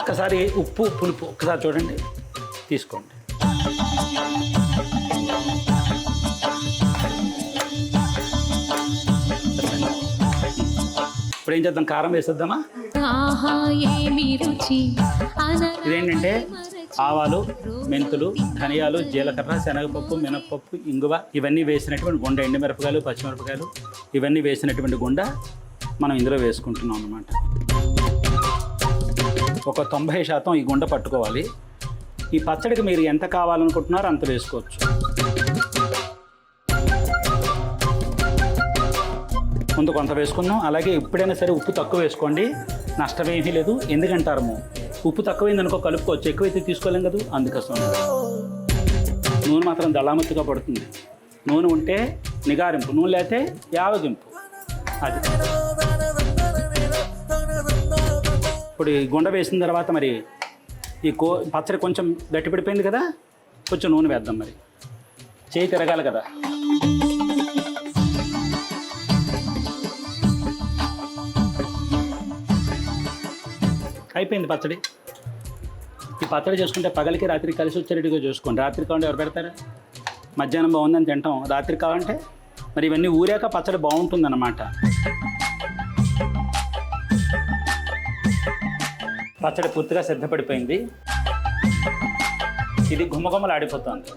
ఒక్కసారి ఉప్పు పులుపు ఒక్కసారి చూడండి, తీసుకోండి. ఇప్పుడు ఏం చేద్దాం, కారం వేసేద్దామా? ఇదేంటంటే ఆవాలు, మెంతులు, ధనియాలు, జీలకర్ర, శనగపప్పు, మినపప్పు, ఇంగువ ఇవన్నీ వేసినటువంటి గుండ, ఎండుమిరపకాయలు, పచ్చిమిరపకాయలు ఇవన్నీ వేసినటువంటి గుండ మనం ఇందులో వేసుకుంటున్నాం అన్నమాట. ఒక 90% ఈ గుండ పట్టుకోవాలి. ఈ పచ్చడికి మీరు ఎంత కావాలనుకుంటున్నారో అంత వేసుకోవచ్చు. ముందు కొంత వేసుకున్నాం. అలాగే ఎప్పుడైనా సరే ఉప్పు తక్కువ వేసుకోండి, నష్టమేమీ లేదు. ఎందుకంటారము, ఉప్పు తక్కువైందనుకో కలుపుకోవచ్చు, ఎక్కువైతే తీసుకోలేం కదా, అందుకోసం. నూనె మాత్రం దళామత్తుగా పడుతుంది. నూనె ఉంటే నిగారింపు, నూనె లేతే యావగింపు. అది ఇప్పుడు ఈ గుండ వేసిన తర్వాత మరి ఈ పచ్చడి కొంచెం గట్టిపడిపోయింది కదా, కొంచెం నూనె వేద్దాం. మరి చేయి తిరగాలి కదా. అయిపోయింది పచ్చడి. ఈ పచ్చడి చేసుకుంటే పగలికి రాత్రికి కలిసి వచ్చేటట్టుగా చూసుకోండి. రాత్రి కావాలంటే ఎవరు పెడతారా? మధ్యాహ్నం బాగుందని తింటాం, రాత్రి కావాలంటే మరి ఇవన్నీ ఊరాక పచ్చడి బాగుంటుందన్నమాట. పచ్చడి పూర్తిగా సిద్ధపడిపోయింది. ఇది గుమ్మగుమ్మలు ఆడిపోతుంది.